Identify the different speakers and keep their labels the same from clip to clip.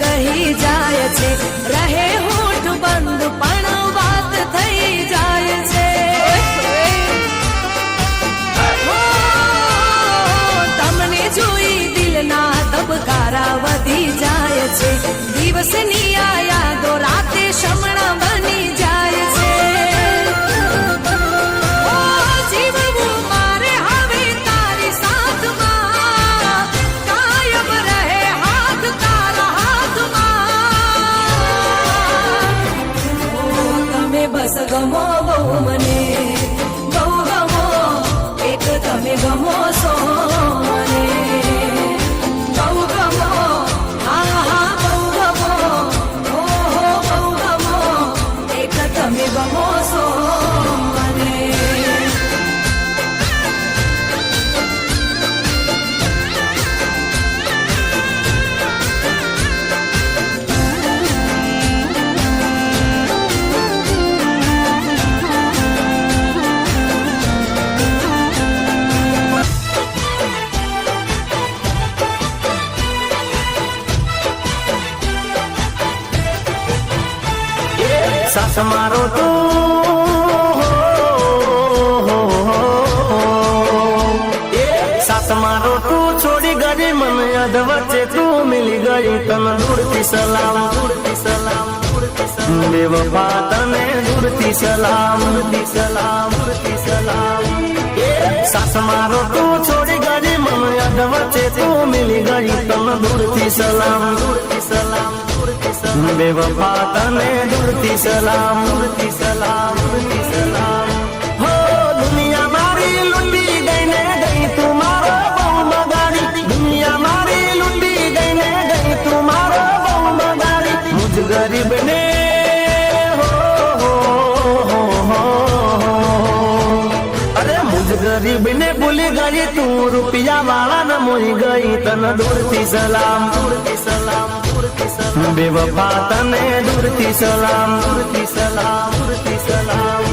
Speaker 1: કહી જાય છે, રહે હોઠ બંધ પણ વાત થઈ જાય છે. તમને જોઈ દિલના ધબકારા વધી જાય છે, દિવસની આ યાદો રાતે શમણા બની જાય છે. જીવવું મારે હવે તારી સાથમાં, કાયમ રહે હાથ તારા હાથમાં. તમે બસ ગમો બહુ મને, બહુ ગમો, એક તમે ગમો છો મને, બહુ ગમો, હા હા બહુ ગમો, ઓહો બહુ ગમો, એક તમે ગમો છો મને.
Speaker 2: સાસ મારો સાસ મારો તું છોડી ગઈ મને અધ વચ્ચે તું મિલી ગઈ તને દૂરથી સલામ, દૂરથી સલામ, બેવફા તને દૂરથી સલામ, દૂરથી સલામ, દૂરથી સલામ. સાસ મારો તું છોડી ગઈ મને અધ વચ્ચે તું મિલી ગઈ તને દૂરથી સલામ, દૂરથી સલામ, બેવફા તને દૂરથી સલામ, દૂરથી સલામ, દૂરથી સલામ. હો દુનિયા મારી લૂંટી ગઈ ને ગઈ તું મારો બહુ બગાડી, દુનિયા મારી લૂંટી ગઈ ને ગઈ તું મારો બહુ બગાડી. મુજ ગરીબ ને અરે મુજ ગરીબ ને ભૂલી ગઈ તું રૂપિયા વાળા ને મોઈ ગઈ તને દૂરથી સલામ, દૂરથી સલામ, બેવફા તને દૂરથી સલામ, દૂરથી સલામ, દૂરથી સલામ.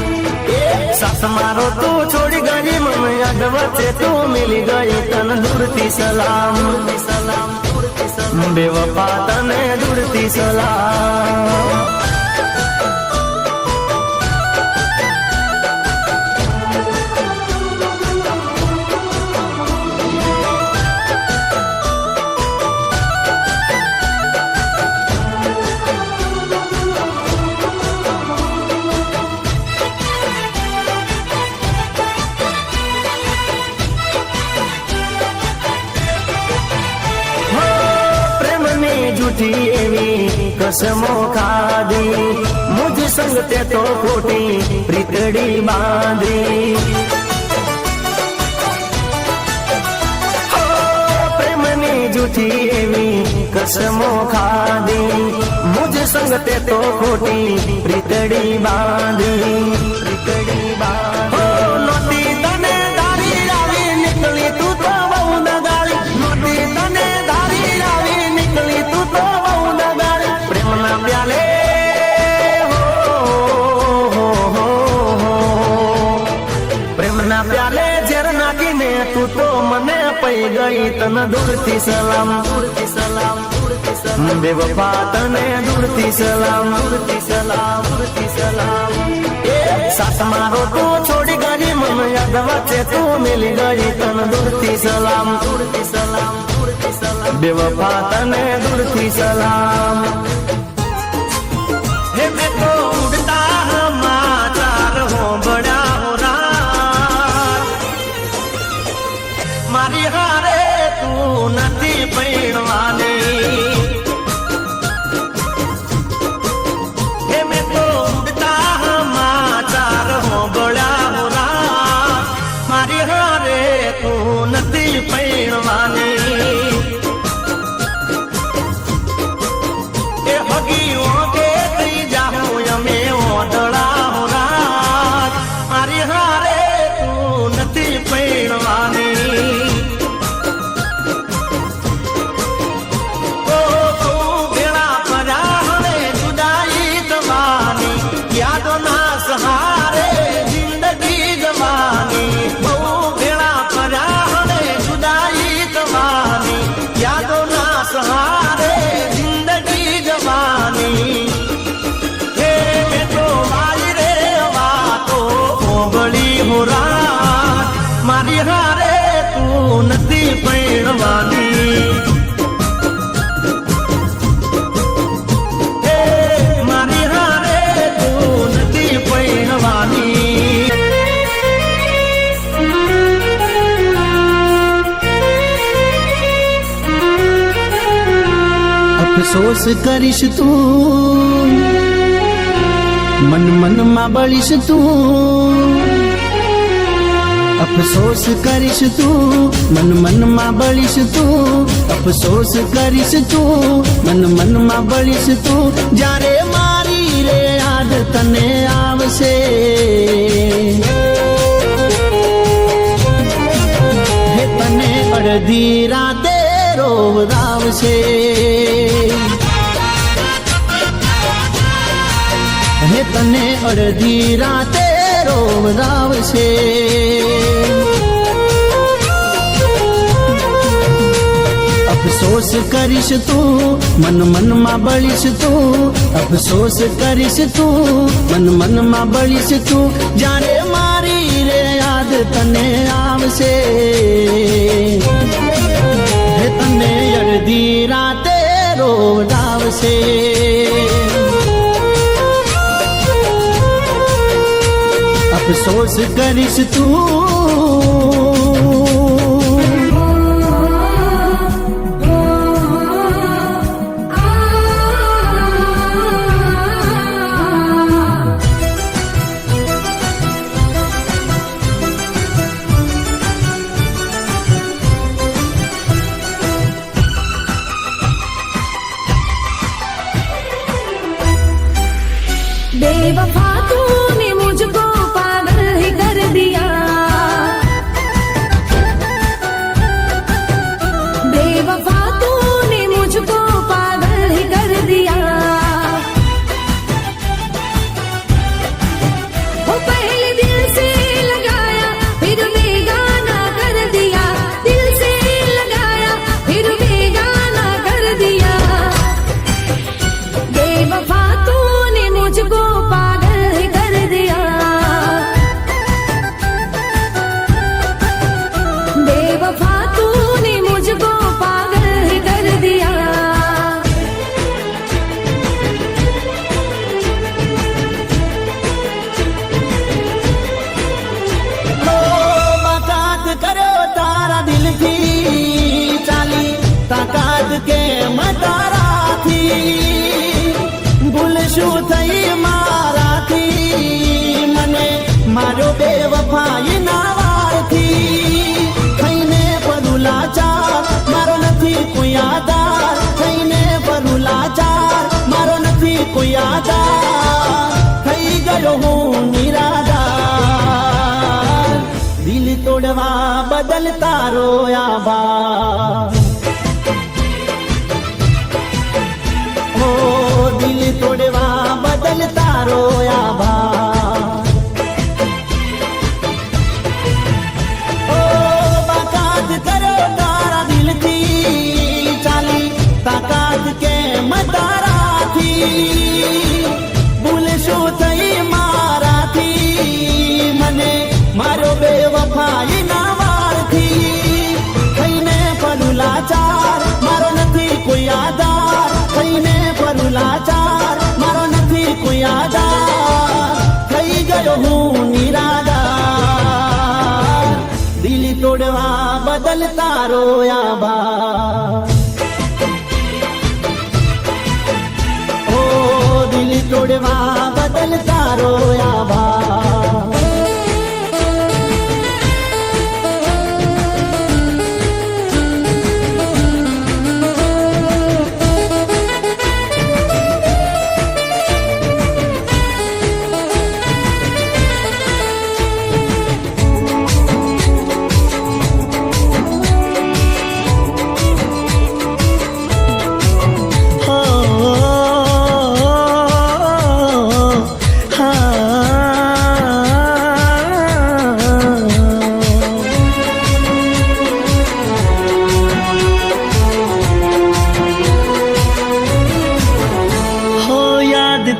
Speaker 2: સાસ મારો તું છોડી ગઈ મને યાદ વચ્ચે તું મિલી ગઈ તને દૂરથી સલામ, દૂરથી સલામ, દૂરથી સલામ, બેવફા તને દૂરથી સલામ. જૂઠી એવી કસમો ખાધી મુજ સંગ તે તો ખોટી પ્રીતડી બાંધી. પ્રેમની જૂઠી એવી કસમો ખાધી મુજ સંગ તે તો ખોટી પ્રીતડી બાંધી, પ્રીતડી બાંધી. નોતી તને દારી આવી નીકળી તું તો બહુ નગાળી, નોતી તને દારી આવી નીકળી તું તો બહુ નગાળી. પ્રેમના પ્યાલે પ્રેમના પ્યાલે ઝેર નાખીને તું તો મને પઈ ગઈ તને દૂરથી સલામ, દૂરથી સલામ, દૂરથી સલામ, બેવફા તને દૂરથી સલામ, દૂરથી સલામ, દૂરથી સલામ. સાસ મારો તું છોડી ગઈ મને યાદ વચ્ચે તું મિલી ગઈ તને દૂરથી સલામ, દૂરથી સલામ, દૂરથી સલામ, બેવફા તને દૂરથી સલામ. હે મેં તો ઉડતા સમાચાર હો બડા હો રાત, મારી હારે તું નથી પૈણવાની. હે મેં તો ઉડતા સમાચાર હો બડા હો રાત, મારી હારે તું નથી પૈણવાની.
Speaker 3: અફસોસ કરીશ તું, મન મનમાં બળીશ તું. અફસોસ કરીશ તું, મન મનમાં બળીશ તું. અફસોસ કરીશ તું, મન મનમાં બળીશ તું. જ્યારે મારી રે યાદ તને આવશે, હે તને અડધી રાતે રોવરાવશે, હે તને અડધી રાતે રોવરાવશે. અફસોસ કરીશ તું, મન મનમાં બળીશ તું. અફસોસ કરીશ તું, મન મનમાં બળીશ તું. જ્યારે મારી રે યાદ તને આવશે, હે તને અડધી રાતે રોવરાવશે. અફસોસ કરીશ તું.
Speaker 1: बेवफा तूने मुझको पागल ही कर दिया, बेवफा तूने मुझको पागल ही कर दिया. वो पहले दिल से लगाया फिर बेगाना कर दिया, दिल से लगाया फिर बेगाना कर दिया. बेवफा तूने मुझको पागल ही कर दिया, बेवफा तूने मुझको पागल ही कर दिया.
Speaker 3: બાકાત કર્યો તારા દિલથી, ચાલી તાકાત કે મતારાથી. ભૂલ શું થઈ મારાથી, મને મારો બેવફાઈ ના વારથી. થઈને પરુલાચાર મારો નથી કોઈ આધાર, થઈને પરુલાચાર મારો નથી કોઈ આધાર. થઈ ગયો હું નિરાધાર, દિલ તોડવા બદલ તારો આભાર. ઓ દિલ તોડવા બદલ તારો આભાર. ઓ બાકાત કર્યો તારા દિલથી, ચાલી તાકાત કે મતારાથી. ભૂલ શું થઈ મારાથી, મને મારો બેવફાઈ ના વારથી. થઈને પરુલાચાર મારો નથી કોઈ આધાર, થઈને પરુલાચાર મારો નથી કોઈ આધાર. થઈ ગયો હું નિરાધાર, દિલ તોડવા બદલ તારો આભાર. ઓ દિલ તોડવા બદલ તારો આભાર.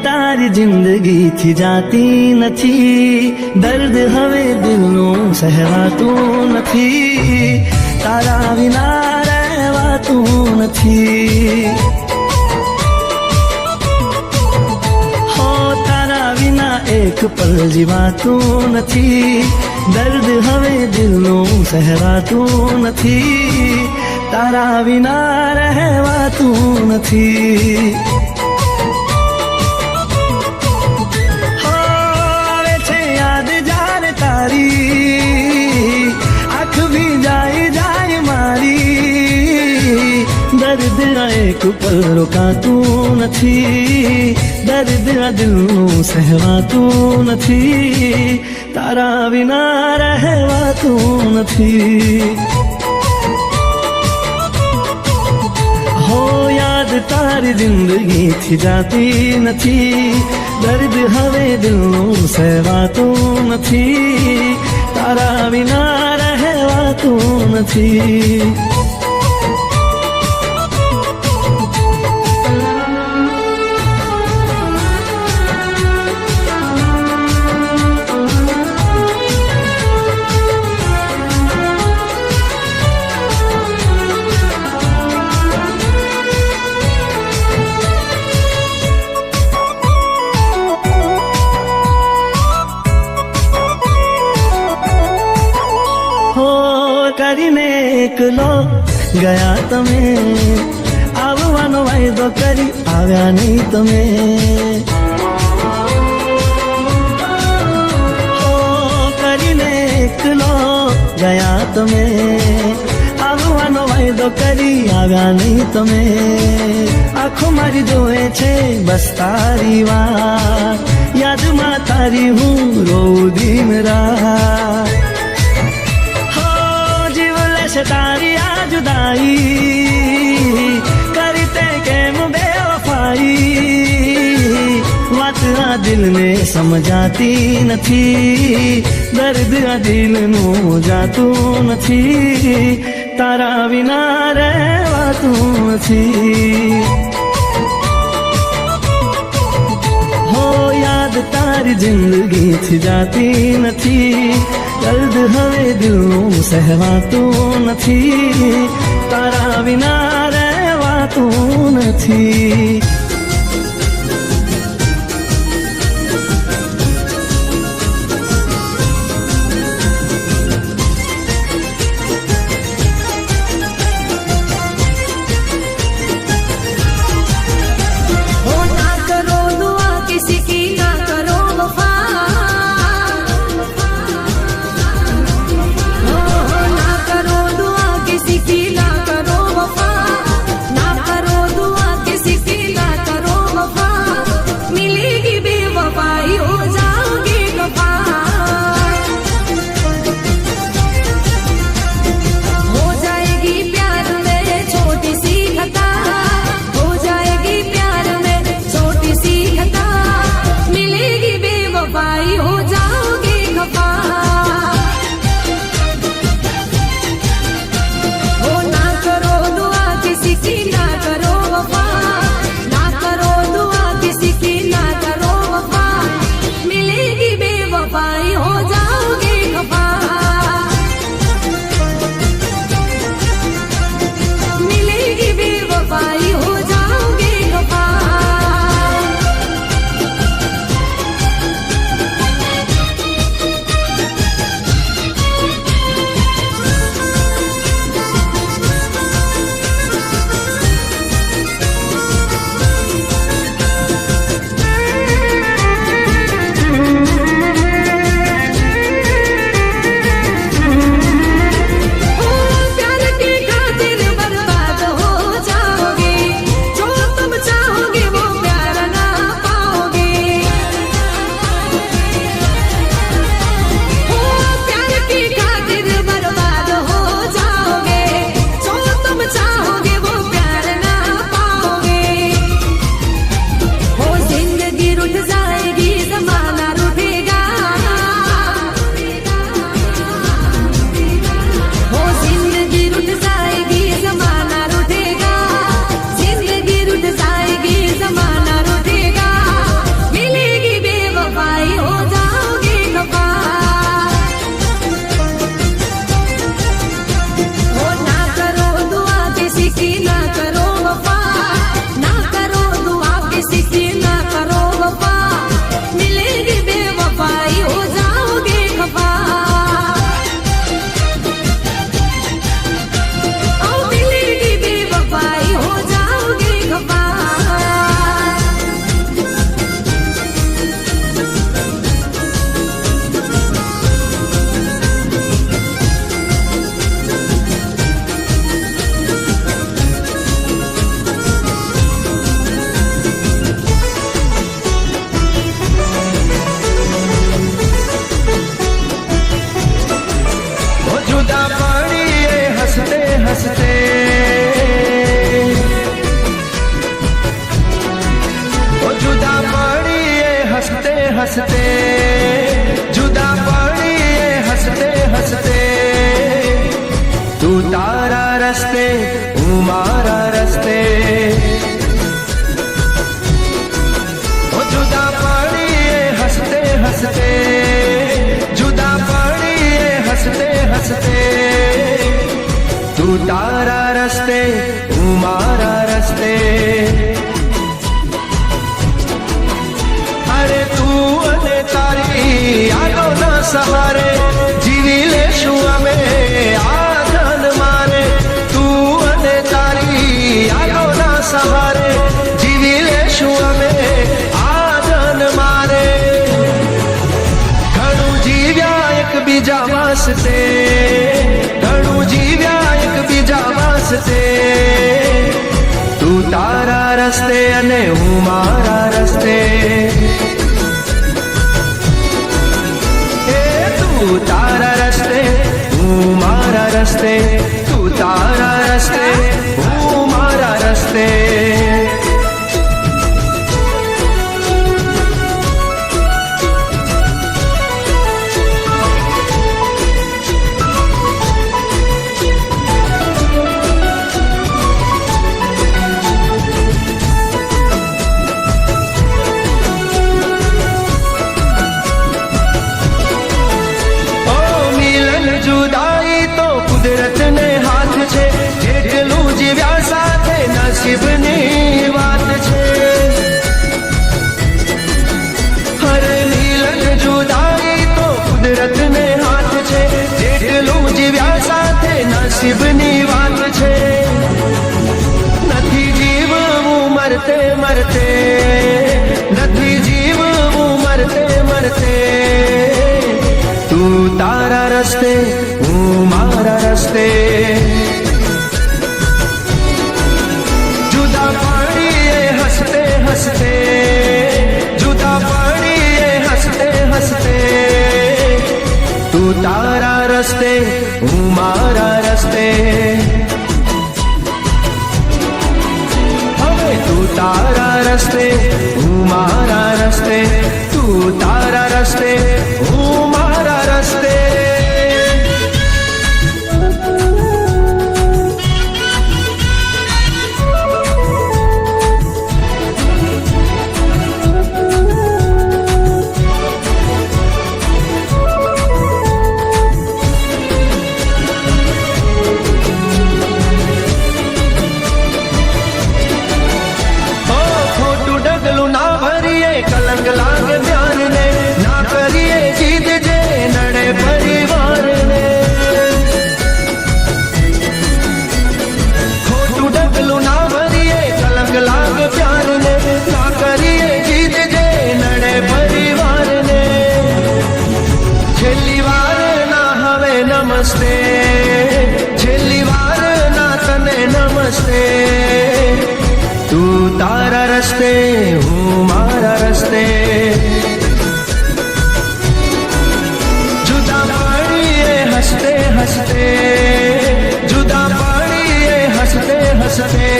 Speaker 3: તારી જિંદગીથી જાતી નથી, દર્દ હવે દિલનું સહેવાતું નથી. તારા વિના રહેવાતું નથી, હો તારા વિના એક પલ જીવાતું નથી. દર્દ હવે દિલનું સહેવાતું નથી. તારા વિના રહેવાતું નથી. આવે છે યાદ જ્યારે તારી, આંખ ભી જાય મારી. દર્દ એક પલ રોકાતું નથી, દર્દ આ દિલનું સહેવાતું નથી. તારા વિના રહેવાતું નથી. હો યાદ તારી જિંદગીથી જાતી નથી, દર્દ હવે દિલનું સહેવાતું નથી. તારા વિના રહેવાતું નથી. કરીને એકલો ગયા તમે, આવવાનો વાયદો કરી આવ્યા નહીં તમે. કરીને એકલો ગયા તમે, આવવાનો વાયદો કરી આવ્યા નહીં તમે. આંખો મારી જોવે છે બસ તારી વાત, યાદમાં તારી હું રોઉં દિન રાત. તારી આ જુદાઈ કરતે કેમ બેવફાઈ, વાત આ દિલને સમજાતી નથી, દર્દ આ દિલનું જાતું નથી. તારા વિના રહેવાતું નથી. હો યાદ તારી જિંદગીથી જાતી નથી, દર્દ હવે દિલનું સહેવાતું નથી. તારા વિના રહેવાતું નથી.
Speaker 1: ना करो दुआ किसी की, ना
Speaker 2: हंसते जुदा पड़िए हंसते हंसते तू तारा रस्ते हूँ मारा रस्ते ओ जुदा पड़िए हंसते हंसते जुदा पड़िए हंसते हंसते तू तारा रस्ते हूँ मारा रस्ते अरे तू અને તારી યાદોના સહારે જીવી લેશું અમે આ જાન મારે તું અને તારી યાદોના સહારે જીવી લેશું અમે આ જાન મારે ઘણું જીવ્યા એકબીજા વાસ્તે ઘણું જીવ્યા એકબીજા વાસ્તે તું તારા રસ્તે અને હું મારા રસ્તે तू तारा रस्ते हूँ मारा रस्ते तू तारा रस्ते हूँ मारा रस्ते કુદરત ને હાથ છે જેટલું જીવ્યા સાથે નસીબની વાત છે હરે મિલન જુદાઈ તો કુદરત ને હાથ છે જેટલું જીવ્યા સાથે નસીબની વાત છે નથી જીવવું મરતે મરતે નથી જીવવું મરતે મરતે तू तारा रस्ते हूँ मारा रस्ते जुदा पड़िए हंसते हंसते जुदा पड़िए हंसते हंसते तू तारा रस्ते हूँ मारा रस्ते હવે तू तारा रस्ते हूँ मारा रस्ते तू तारा रस्ते हूँ मारा रस्ते खोटू डगलू ना भरिए कलंक लाग ध्यान ने ना करिए जीत जे नड़े परिवार ने खोटू डगलू ना भरिए कलंक लाग प्यार ने ना करिए जीत जे नड़े परिवार ने छेल्ली वार ना हवे नमस्ते छेल्ली वार ना तने नमस्ते तू तारा रस्ते हूँ मारा रस्ते जुदा पड़िए हंसते हंसते जुदा पड़िए हंसते हंसते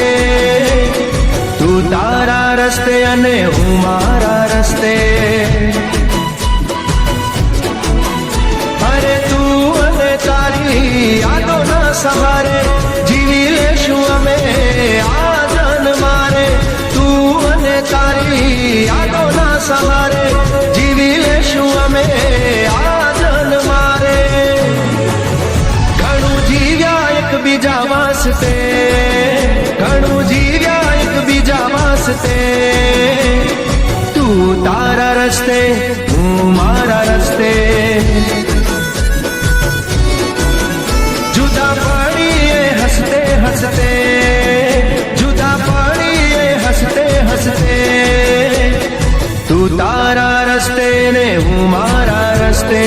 Speaker 2: तू तारा रस्ते अने हूँ मारा रस्ते अरे तू अने तारी यादोना सहारे जीवी लेशुं अमे आ जान मारे तू अने तारी यादोना सहारे जीवी लेशुं अमे आ जान मारे घणुं जीव्या एकबीजा वास्ते घणुं जीव्या एकबीजा वास्ते तू तारा रस्ते हूँ मारा रस्ते जुदा पड़िए हंसते हंसते जुदा पड़िए हंसते हंसते तू तारा रस्ते ने हूँ मारा रस्ते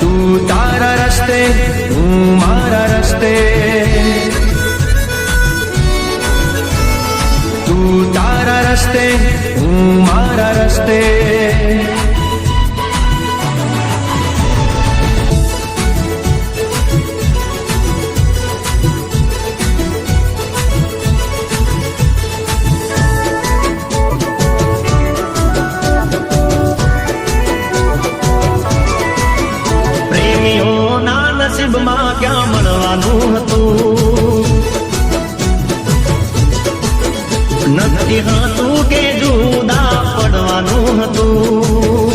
Speaker 2: तू तारा रस्ते हूँ मारा रस्ते तू तारा रस्ते हूँ मारा रस्ते નક્કી હતું કે જુદા પડવાનું હતું.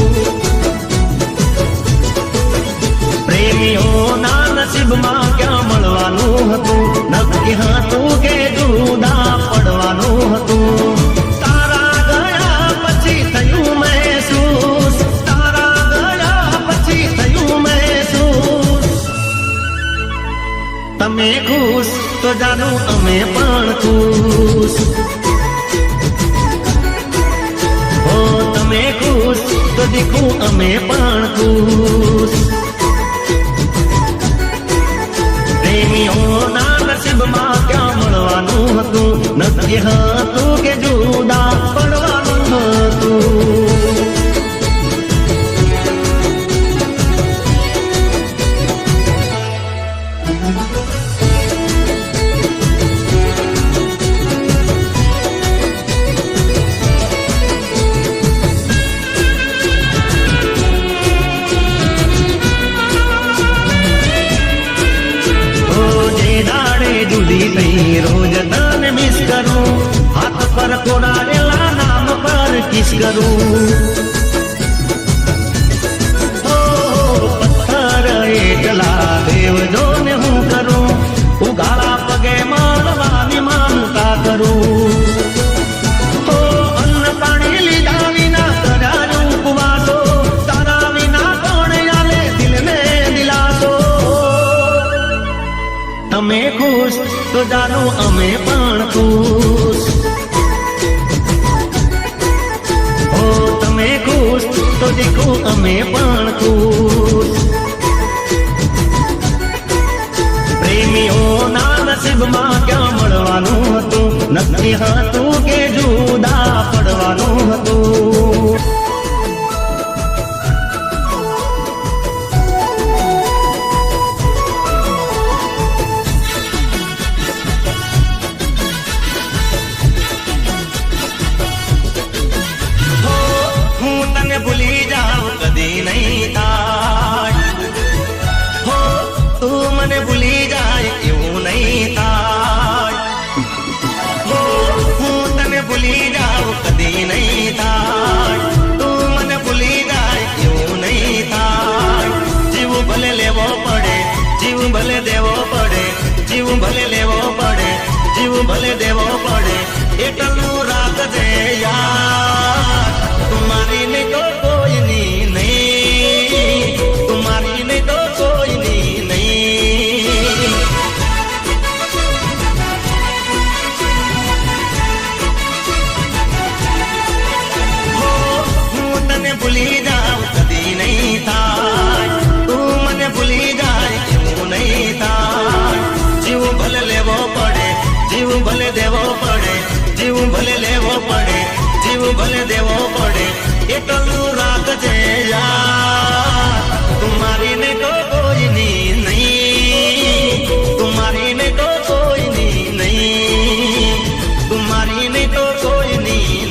Speaker 2: પ્રેમીઓના નસીબમાં ક્યાં મળવાનું હતું. નક્કી હતું કે જુદા પડવાનું હતું. તારા ગયા પછી થયું મહેસૂસ, તારા ગયા પછી થયું મહેસૂસ. તમે ખુશ તો જાણું અમે પણ ખુશ. હો તમે ખુશ તો દીખું અમે પણ ખુશ. પ્રેમીઓના નસીબમાં ક્યાં મળવાનું હતું. નક્કી હતું કે જુદા પડવાનું હતું. જુદી થઈ રોજ તને મિસ કરું. હાથ પર કોડાયેલા નામ પર કિસ કરું. પથ્થર એટલા દેવ જોને હું કરું. ઉગાડા પગે મળવાની માનતા કરું. અન્ન પાણી લીધા વિના કર્યા ઉપવાસો. તારા વિના કોણ આલે દિલને દિલાસો. તમે ખુશ તો જાણો અમે પણ ખુશ. હો તમે ખુશ તો દેખો અમે પણ ખુશ. પ્રેમીઓના નસીબમાં ક્યાં મળવાનું હતું. નક્કી હતું કે જુદા પડવાનું હતું. ભૂલી જાઉં કદી નહીં થાય. હો તું મને ભૂલી જાય એવું નહીં થાય. હો હું તને ભૂલી જાઉં કદી નહીં થાય. તું મને ભૂલી જાય એવું નહીં થાય. જીવ ભલે લેવો પડે, જીવ ભલે દેવો પડે, જીવ ભલે લેવો પડે, જીવ ભલે દેવો પડે. એટલું રાખજે યાર. तुम्हारी नहीं तो कोई नहीं. तुम्हारी नहीं तो कोई नहीं. हो હું તને ભૂલી જાઉં કદી નહીં થાય. તું મને ભૂલી જાય એવું નહીં થાય. જીવ ભલે લેવો પડે, જીવ ભલે દેવો પડે, જીવ ભલે લેવો પડે, જીવ ભલે દેવો પડે. એટલું રાખજે યાર. તુમારી ને તો કોઈ નહીં. તુમારી ને તો કોઈ નહીં. તુમારી ને તો કોઈ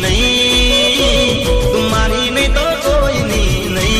Speaker 2: નહીં. તુમારી ને તો કોઈ નહીં.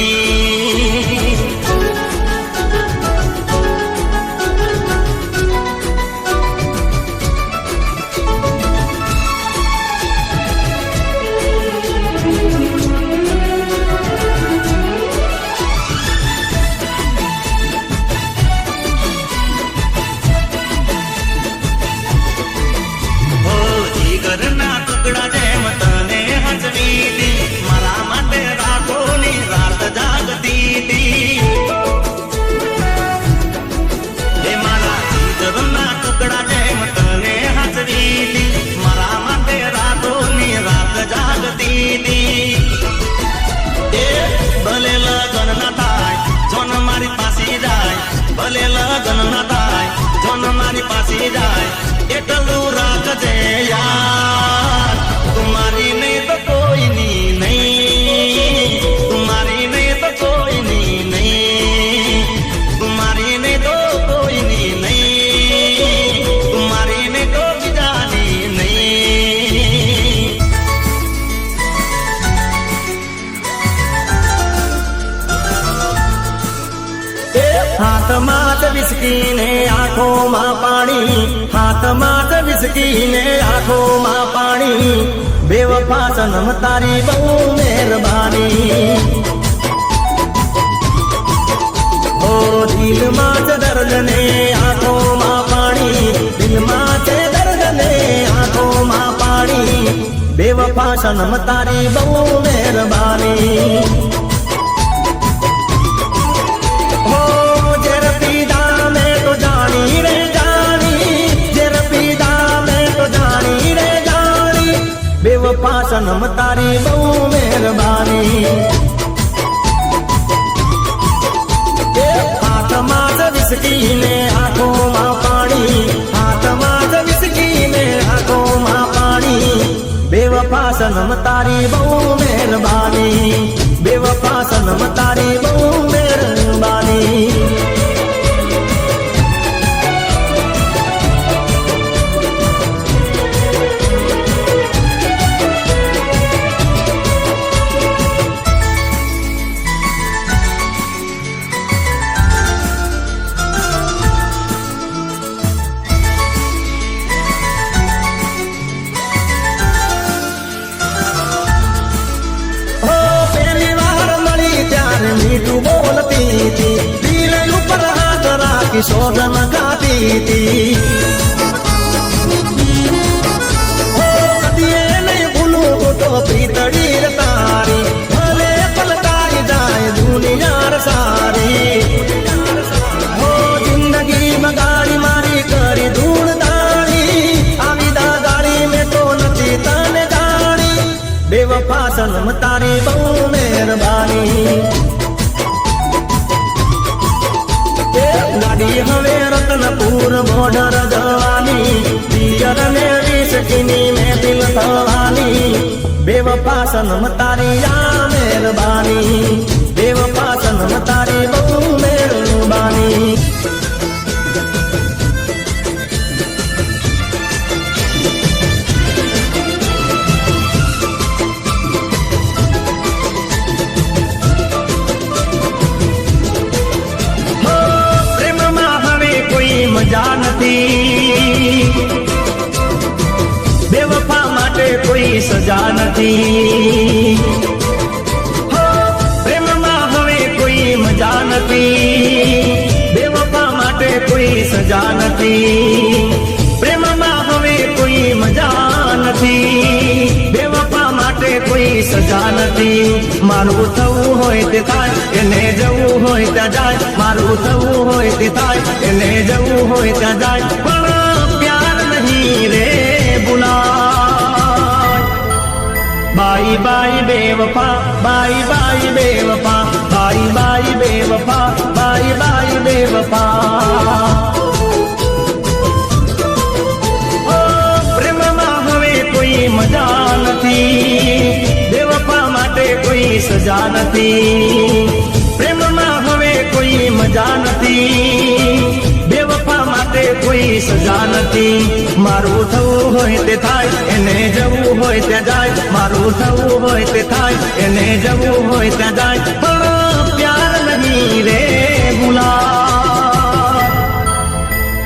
Speaker 2: ભલે લગન ના થાય જોન મારી પાસે જાય. ભલે લગન ના થાય જોન મારી પાસે જાય. એટલું રાખજે યાર. તુમારી નહીં તો કોઈ નહીં. તુમારી નહીં તો કોઈ નહીં. તુમારી નહીં તો કોઈ નહીં. તુમારી નહીં તો બીજાની નહીં. હાથમાં જ વિસ્કી ને આંખોમાં પાણી. હાથમાં જ વિસ્કી ને આંખોમાં પાણી. બેવફા સનમ તારી બહુ મહેરબાની ઓ દિલમાં છે દર્દ ને આંખોમાં પાણી દિલમાં છે દર્દ ને આંખોમાં પાણી બેવફા સનમ તારી બહુ મહેરબાની હો ઝેર પીધા મેં તો જાણી રે જાણી ઝેર પીધા મેં તો જાણી રે જાણી બેવફા સનમ તારી બહુ મહેરબાની હાથમાં જ વિસકી ને આંખોમાં પાણી હાથમાં જ વિસકી ને આંખોમાં પાણી બેવફા સનમ તારી બહુ મહેરબાની બેવફા સનમ તારી બહુ મહેરબાની મીઠું બોલતી હતી દિલ ઉપર હાથ રાખી સોગન ગાતી હતી કદી નહીં ભૂલું તો પ્રીતડી તારી ભલે પલટાઈ જાય દુનિયા સારી હો જિંદગી બગાડી મારી કરી ધૂળ દાણી આવી દાગાડી મેં તો નથી તને જાણી બેવફા સનમ તારી બહુ મહેરબાની ગાડી હવે રતનપુર બોર્ડર જવાની પિયર ને વિસકીની મેં દિલ થવાની બેવફા સનમ તારી આ મહેરબાની બેવફા સનમ તારી બહુ મહેરબાની મજા નથી બેવફા માટે કોઈ સજા નથી હો પ્રેમમાં હવે કોઈ મજા નથી બેવફા માટે કોઈ સજા નથી પ્રેમમાં હવે કોઈ મજા નથી બેવફા માટે કોઈ સજા નથી મારું થવું હોય તે થાય એને જવું હોય ત્યાં જાય મારું થવું હોય તે થાય એને જવું હોય ત્યાં જાય પણ પ્યાર નહીં રે ભૂલાય બાઈ બાઈ બેવફા બાઈ બાઈ બેવફા બાઈ બાઈ બેવફા બાઈ બાઈ બેવફા કોઈ મજા નથી બેવફા માટે કોઈ સજા નથી પ્રેમમાં હવે કોઈ મજા નથી બેવફા માટે કોઈ સજા નથી મારું થવું હોય તે થાય એને જવું હોય ત્યાં જાય મારું થવું હોય તે થાય એને જવું હોય ત્યાં જાય પણ પ્યાર નહીં રે ભૂલા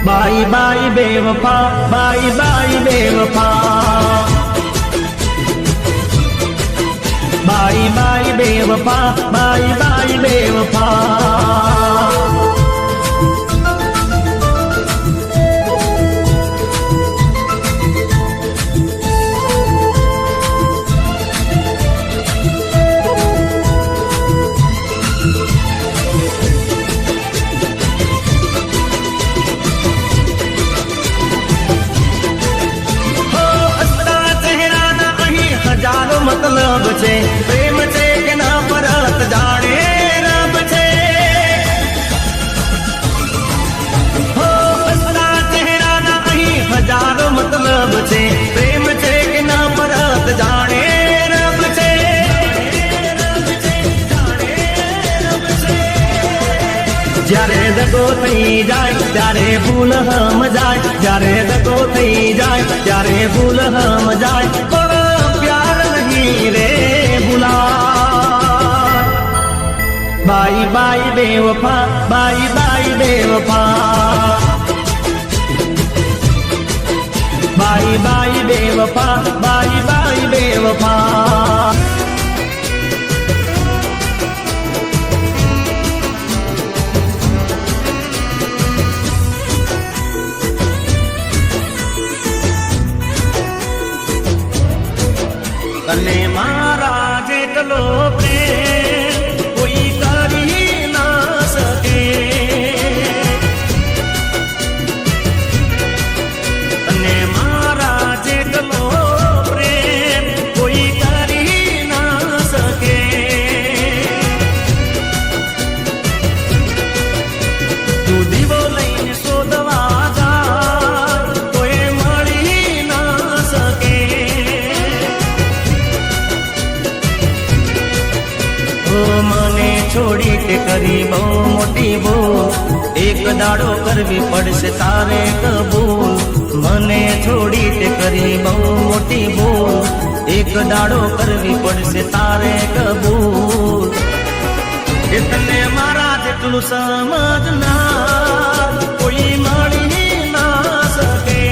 Speaker 2: બાઈ બાઈ બેવફા બાઈ બાઈ બેવફા બાઈ બાઈ બેવફા બાઈ બાઈ બેવફા મતલબ છે પ્રેમ છે કે ના પરત જાણે રબ છે હો હસતા ચહેરાના અહીં હજારો મતલબ છે પ્રેમ છે કે ના પરત જાણે રબ છે જ્યારે દગો થઈ જાય ત્યારે ભૂલ હમ જાય જ્યારે દગો થઈ જાય ત્યારે ભૂલ હમ જાય રે ભૂલા બાઈ બાઈ બેવફા બાઈ બાઈ બેવફા બાઈ બાઈ બેવફા બાઈ બાઈ બેવફા તને મારા જેટલો પ્રેમ કોઈ કરી ના શકે. તને મારા જેટલો પ્રેમ કોઈ કરી ના શકે. તું દીવો લઈને શોધવા જા તોય મળી ના શકે. મને છોડી તે કરી બહુ મોટી ભૂલ, એક દાડો કરવી પડશે તારે કબૂલ. મને છોડી તે કરી બહુ મોટી ભૂલ, એક દાડો કરવી પડશે તારે કબૂલ. એટલે મારા જેટલું સમજનાર કોઈ મળી ના શકે.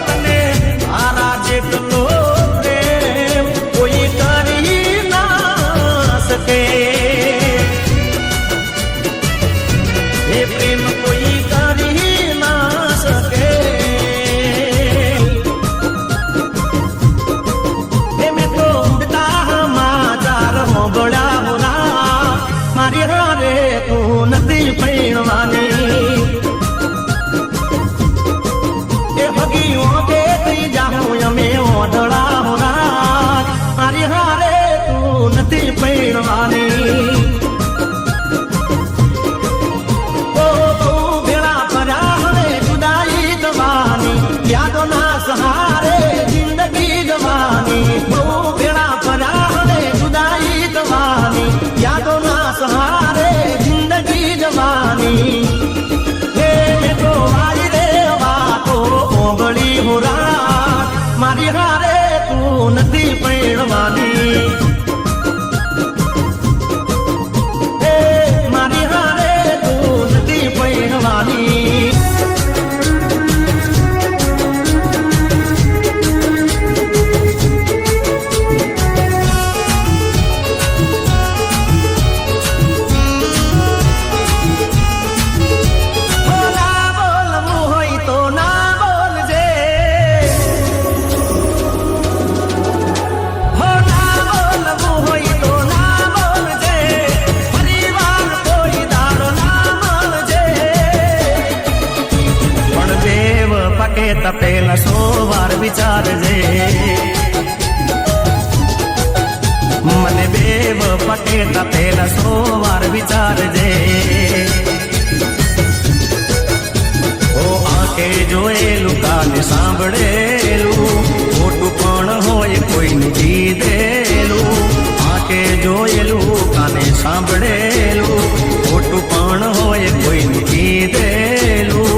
Speaker 2: તને મારા જેટલો પ્રેમ કોઈ કરી ના શકે. મેં તો ઉડતા સમાચાર મોબળા હોરા, મારી હારે તું નથી પૈણવાની. એ હગીઓ દેખી જાઉં અમે ઓઢળા હોરા, મારી હારે તું નથી પૈણવાની. સહારે જિંદગી જવાની, બહુ ભેળા પડ્યા ને જુદાઈ જવાની, યાદોના સહારે જિંદગી જવાની. હે મેં તો મારી રે વાતો ઓગળી હોરા, મારી હારે તું નથી પૈણવાની. હે મારી હારે તું નથી પૈણવાની. તપેલા 100 વાર વિચારજે, મને બેવ પકે તપેલા 100 વાર વિચારજે. ઓ આંખે જોયેલું કાને સાંભળેલું, ખોટું પણ હોય કોઈને કીધેલું. આંખે જોયેલું કાને સાંભળેલું, ખોટું પણ હોય કોઈને કીધેલું.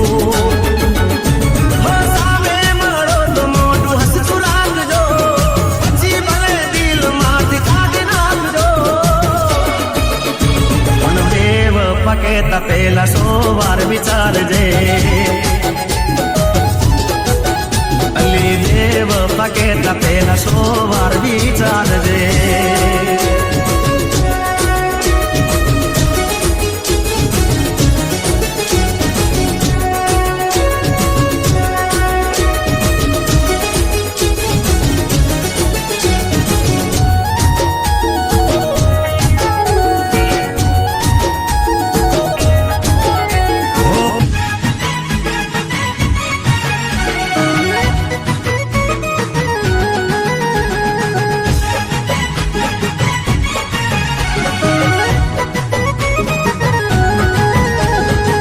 Speaker 2: પકે તપેલા 100 વાર વિચારજે, અલી દેવ પકે તપેલા 100 વાર વિચારજે.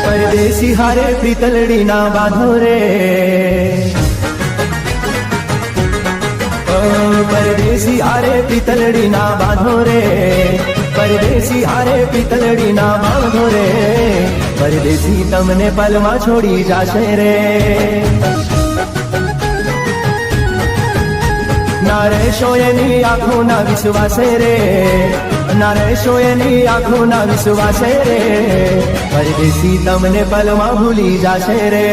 Speaker 4: પરદેશી હારે પ્રીતલડી ના બાંધો રે, પરદેશી હારે પ્રીતલડી ના બાંધો રે, પરદેશી હારે પ્રીતલડી ના બાંધો રે. પરદેશી તમને પલમાં છોડી જાશે રે. ના રહેશો એની આંખો ના વિશ્વાસે રે, ના રહેશો એની આંખો ના વિશ્વાસે રે. પરદેશી તમને પલમાં ભૂલી જાશે રે.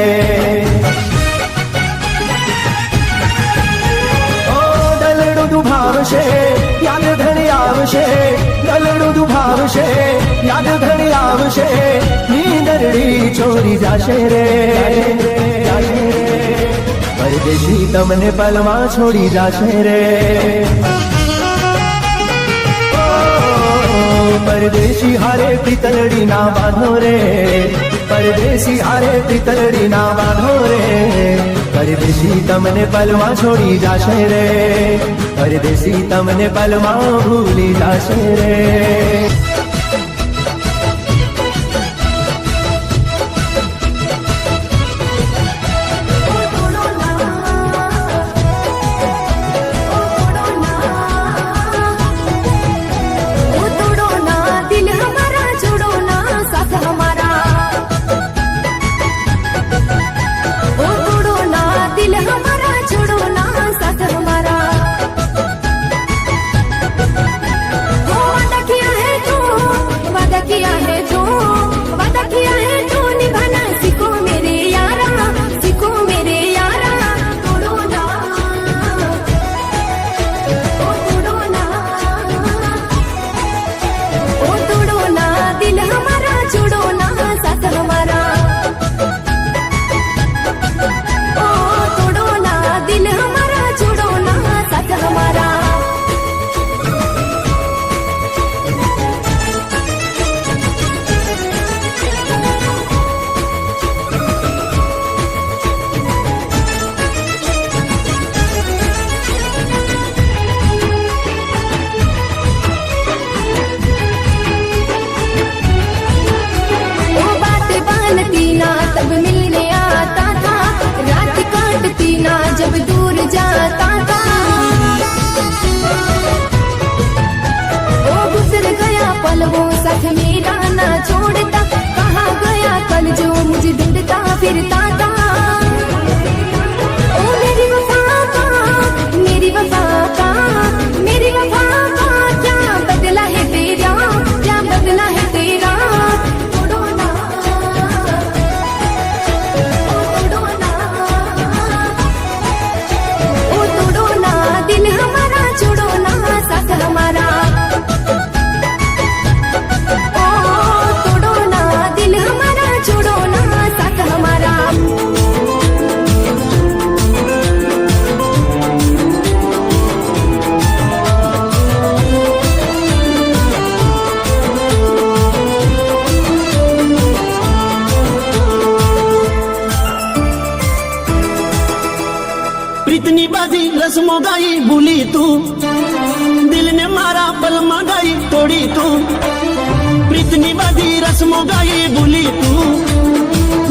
Speaker 4: ઓ દલડું દુભાવશે યાદ ધણી આવશે, દલડું દુભાવશે યાદ ધણી આવશે. નીંદરડી ચોરી જાશે રે. પરદેશી તમને પલમાં છોડી જાશે રે. પરદેશી હારે પિતલડી ના બાંધો રે, પરદેશી હારે પિતલડી ના બાંધો રે. પરદેશી તમને પલમાં છોડી જાશે રે, પરદેશી તમને પલમાં ભૂલી જાશે રે.
Speaker 5: तब मिलने आता था, रात काटती ना जब दूर जाता था. वो गुजर गया पल वो साथ मेरा ना छोड़ता, कहाँ गया कल जो मुझे ढूंढता फिरता था. ओ मेरी वफा का, मेरी वफा का, मेरी वफा का क्या बदला है तेरा, क्या बदला है तेरा.
Speaker 3: प्रीतनी बाजी रस्मों गाई भूली तू, दिल ने मारा पल गाई तोड़ी तू. प्रीतनी बाजी रस्मों गाई भूली तू,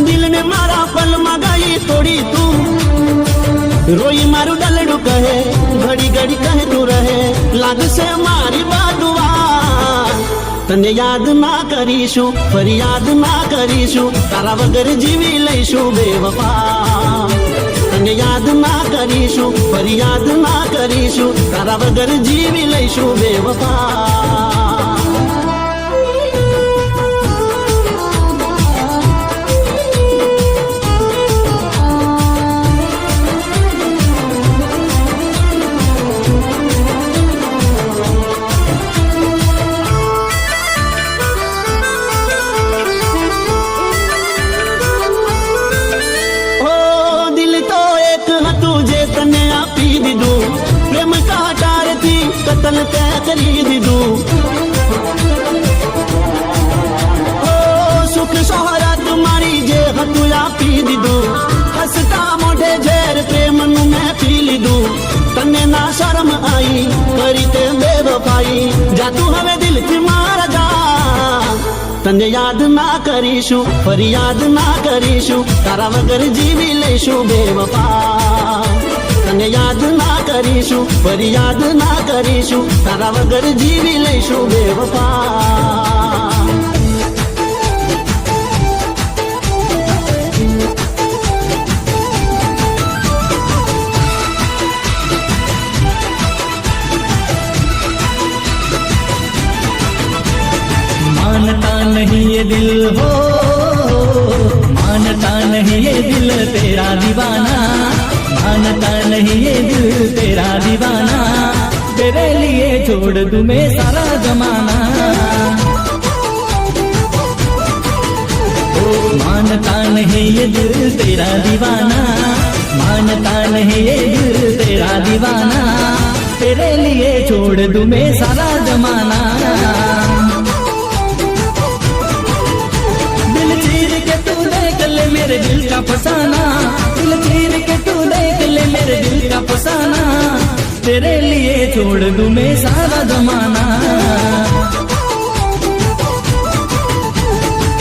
Speaker 3: दिल ने मारा पल गाई तोड़ी तू. रोई मारू डलड़ू कहे, घड़ी घड़ी कहे तू रहे, लाग से मारी बादुआ. तने याद ना करीशू, फरियाद ना करीशू, तारा वगर जीवी लईशू बेवफा. तने याद ना करीशू, फरियाद ना करीशू, तारा वगर जीवी लईशू बेवफा. प्रेम का डार थी कतल तय करी दीदू. सुख सहारा तुम्हारी जे हतुया पी दीदू. हसता मोढ़े झेर प्रेम नु मैं पी लीधू. तने ना शर्म आई करी ते बेवफाई, जा तू हवे दिल थी मार जा. तने याद ना करीशू, फरियाद ना करीशू, तारा वगर जीवी लेशू बेवफा. तने याद ना करीशू, फरियाद ना करीशू, तारा वगर जीवी लईशू बेवफा.
Speaker 6: मानता नहीं ये दिल हो, मानता नहीं ये दिल तेरा दीवाना, मानता नहीं ये दिल तेरा दीवाना. तेरे लिए छोड़ दूं मैं सारा जमाना. ओ मानता नहीं ये दिल तेरा दीवाना, मानता मानता नहीं ये दिल तेरा दीवाना, तेरे लिए छोड़ दूं मैं सारा जमाना। दिल चीर के तू देख ले मेरे दिल का फसाना, दिल चीर के तू देख ले मेरे दिल का फसाना, तेरे लिए छोड़ दूं मैं सारा जमाना।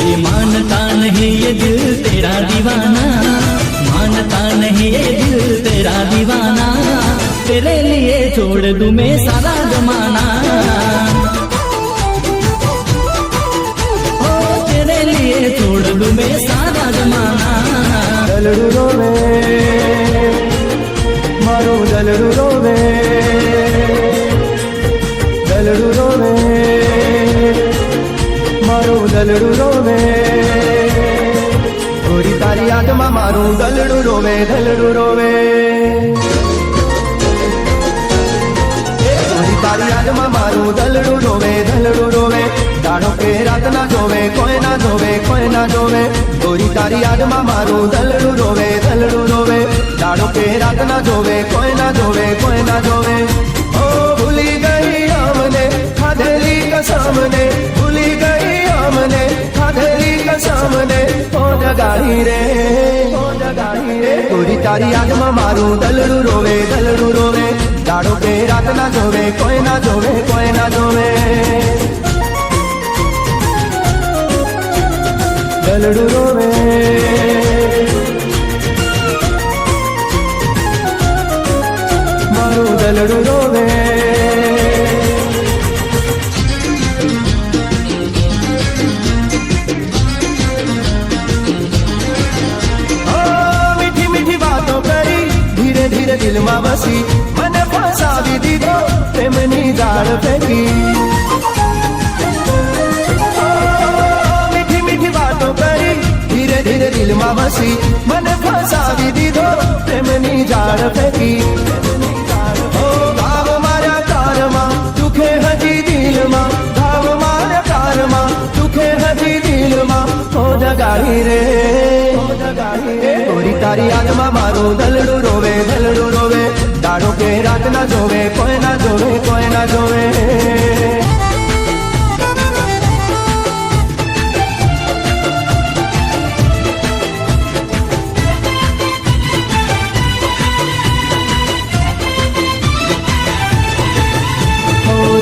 Speaker 6: ये मानता नहीं ये दिल तेरा दीवाना, मानता नहीं ये दिल तेरा दीवाना, तेरे लिए छोड़ दूं मैं सारा जमाना। ओ तेरे लिए छोड़ दूं मैं सारा जमाना।
Speaker 4: દલડું રોવે મારું દલડું રોવે, દલડું રોવે મારું દલડું રોવે, ગોરી તારી યાદમાં મારું દલડું રોવે, દલડું રોવે, ગોરી તારી યાદમાં મારું દલડું રોવે, દલડું રોવે, દાડો કે રાત ના જોવે, કોઈ ના જોવે, કોઈ ના જોવે, ગોરી તારી યાદમાં મારું દલડું રોવે, દલડું રોવે, દાડો કે રાત ના જોવે, કોઈ ના જોવે, કોઈ ના જોવે। ઓ ભૂલી ગઈ અમને ખાધેલી કસમને, ભૂલી ગઈ અમને ખાધેલી કસમને, ઓ જગાડી રે, ઓ જગાડી રે, ગોરી તારી યાદમાં મારું દલડું રોવે, દલડું રોવે, દાડો કે રાત ના જોવે, કોઈ ના જોવે, કોઈ ના જોવે। દલડું રોવે મારું દલડું રોવે, મીઠી મીઠી વાતો કરી ધીરે ધીરે દિલમાં બસી, મને ફસાવી દીધો પ્રેમની જાળ ફેંકી। ધીરે દિલમાં બસી, મને ફસાવી દીધો પ્રેમની જાળ ફેંકી। ઓ ભાવ મારા કારમાં દુખે હજી દિલમાં, ભાવ મારા કારમાં દુખે હજી દિલમાં, ઓ જગાડી રે, ઓ જગાડી રે, ગોરી તારી યાદમાં મારું દલડું રોવે, દલડું રોવે, દાડો કે રાત ના જોવે, કોઈ ના જોવે, કોઈ ના જોવે।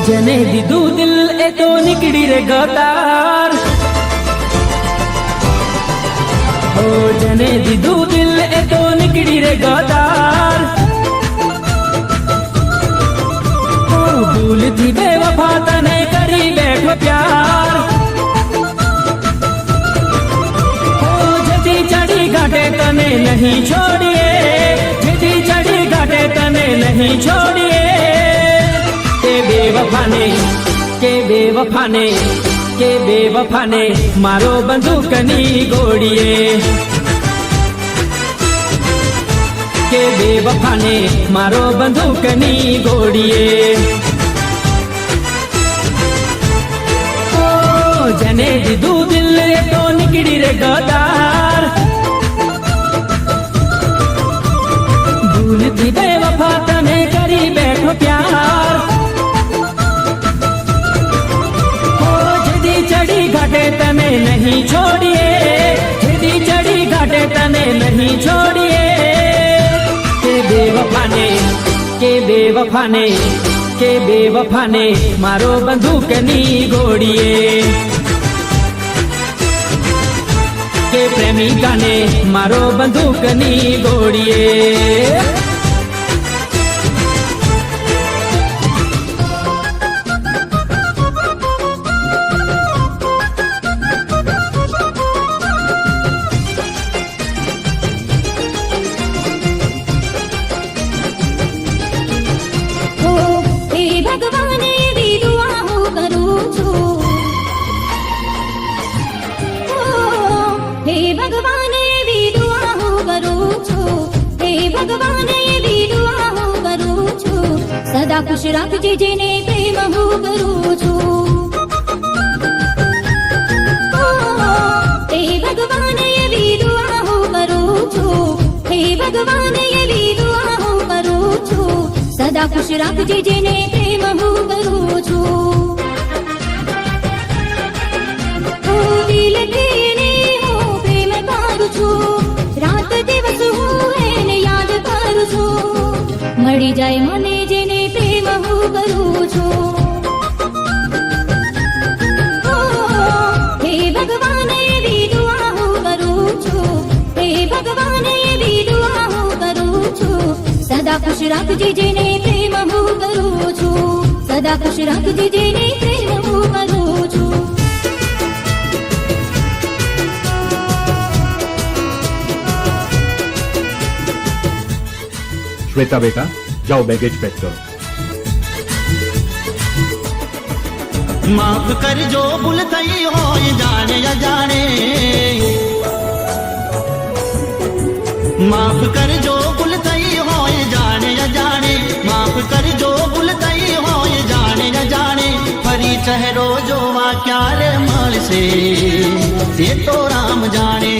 Speaker 6: जने दीदू दिल ए तो निकड़ी रे गतार, ओ जने दीदू दिल ए तो निकड़ी रे गतार, ओ भूल थी बेवफा तने करी बैठो प्यार, ओ जदी चढ़ी घाटे तने नहीं छोड़िए, जदी चढ़ी घाटे तने नहीं छोड़िए, के बेवफा ने मारो बंदूकनी गोड़िए, के बेवफा ने मारो बंदूकनी गोड़िए। ओ जने दीदू दिल तो निकड़ी रे गदार, भूल थी बेवफा तने करी बैठो प्यार, चढ़ी घाटे तने नहीं छोड़िए, जदी चढ़ी घाटे तने नहीं छोड़िए, के बेवफा ने मारो बंदूकनी गोड़िए, के प्रेमिका ने मारो बंदूकनी गोड़िए।
Speaker 5: સદા ખુશ રાખજે જેને પ્રેમ હું કરું છું, હે ભગવાન એવી દુઆ હું કરું છું, હે ભગવાન એવી દુઆ હું કરું છું, સદા ખુશ રાખજે જેને પ્રેમ હું કરું છું. હું દિલથી એને હું પ્રેમ કરું છું, રાત દિવસ હું એને યાદ કરું છું. મળી જાય મને જેને પ્રેમ હું કરું છું. હે ભગવાન એવી દુઆ હું કરું છું, હે ભગવાન એવી દુઆ હું કરું છું, સદા ખુશ રાખજે જેને પ્રેમ હું કરું છું, સદા ખુશ રાખજે જેને પ્રેમ હું કરું છું.
Speaker 7: श्वेता बेटा जाओ बैगेज पैक करो.
Speaker 3: माफ करजो भूल थई होय जाने अजाणे, माफ करजो भूल थई होय जाने अजाणे, माफ करजो भूल थई होय जाने अजाणे. फरी चेहरो जोवा क्यारे મળશે તે તો રામ જાણે.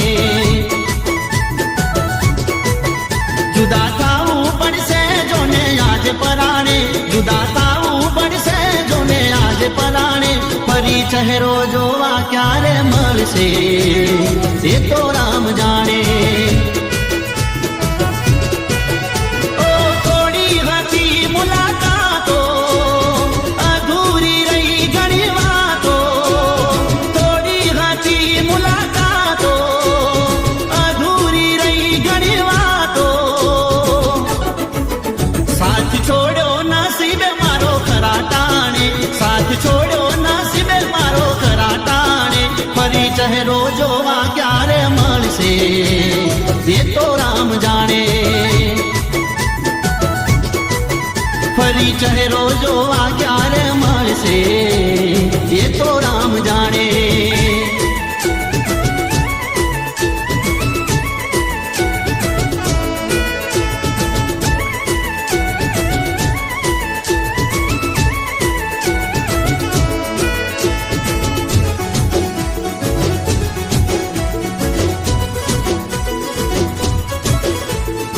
Speaker 3: જુદા થાવું પડશે જોને આજ પરાણે, જુદા થાવું પડશે જોને આજ પરાણે. ફરી ચહેરો જોવા ક્યારે મળશે તે તો રામ જાણે. ઓ થોડી હતી મુલાકાતો, અધૂરી રહી ઘણી વાતો, થોડી હતી મુલાકાતો, અધૂરી રહી ઘણી વાતો. साथ छोड़ो नसीबे मारो खराटाने, साथ छोड़ो नसीबे मारो खराटाने. फरी चेहरो जोवा क्यारे મળશે એ તો રામ જાણે. ફરી ચહેરો જોવા ક્યારે મળશે એ તો રામ જાણે.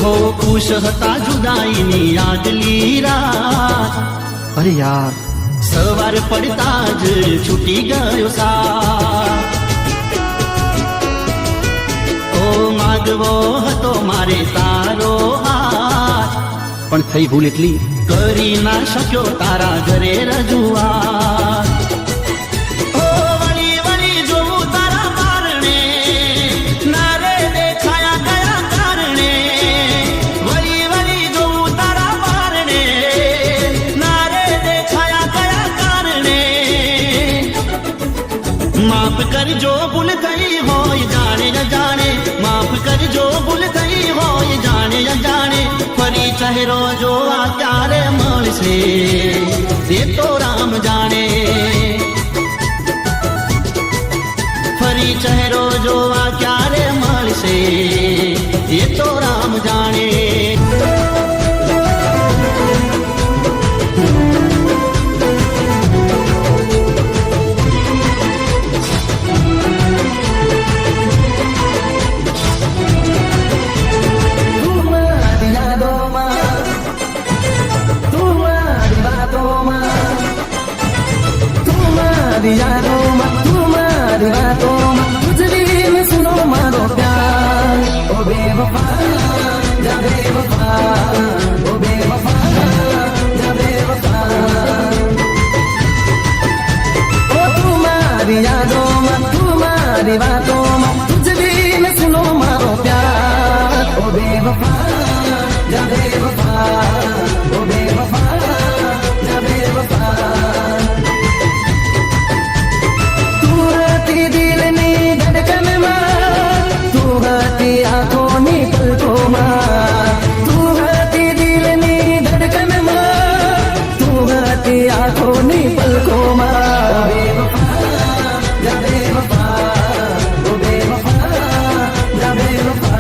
Speaker 3: हो खुश હતા જુદાઈની આગલી રાત,
Speaker 4: अरे यार
Speaker 3: સવાર પડતા જ છૂટી ગયો સાથ. ઓ માગવો હતો મારે તારો હાથ,
Speaker 4: પણ થઈ ભૂલ એટલી
Speaker 3: કરી ના શક્યો તારા ઘરે રજૂઆત. ઓ વળી વળી જોઉં તારા બારણે, ના રે દેખાયા કયા કારણે. વળી વળી જોઉં તારા બારણે, ના રે દેખાયા કયા કારણે. માફ કરજો ભૂલ થઈ હોય જાણે અજાણે, માફ કરજો ભૂલ થઈ હોય જાણે અજાણે. ફરી ચહેરો જોવા ક્યારે મળશે તે તો રામ જાણે. ફરી ચહેરો જોવા ક્યારે મળશે એ તો રામ જાણે.
Speaker 4: तुम्हारी यादों में तुम्हारी बातों में कुछ भी मैं सुनो मारो प्यार. ओ बेवफा जा बेवफा, ओ बेवफा जा बेवफा. ओ तुम्हारी यादों में तुम्हारी बातों में कुछ भी मैं सुनो मारो प्यार. ओ बेवफा जा बेवफा, ओ बेवफा जा बेवफा. दिलनी धड़कन में तू हती आंखों पलकों में, तू हती दिलनी धड़कन में तू हती आंखों पलकों में. जा बेवफा, ओ बेवफा जा बेवफा.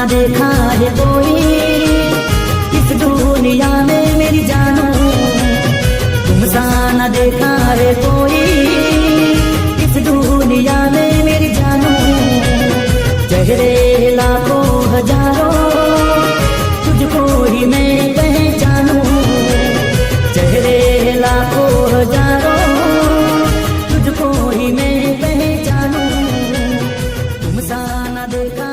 Speaker 6: न देखा है कोई इस दुनिया में मेरी जानू, तुमसा न देखा है कोई इस दुनिया में मेरी जानू। चेहरे लाखों हजारों तुझको ही मैं पहचानू, चेहरे लाखों हजारों तुझको ही मैं पहचानू, तुमसा न देखा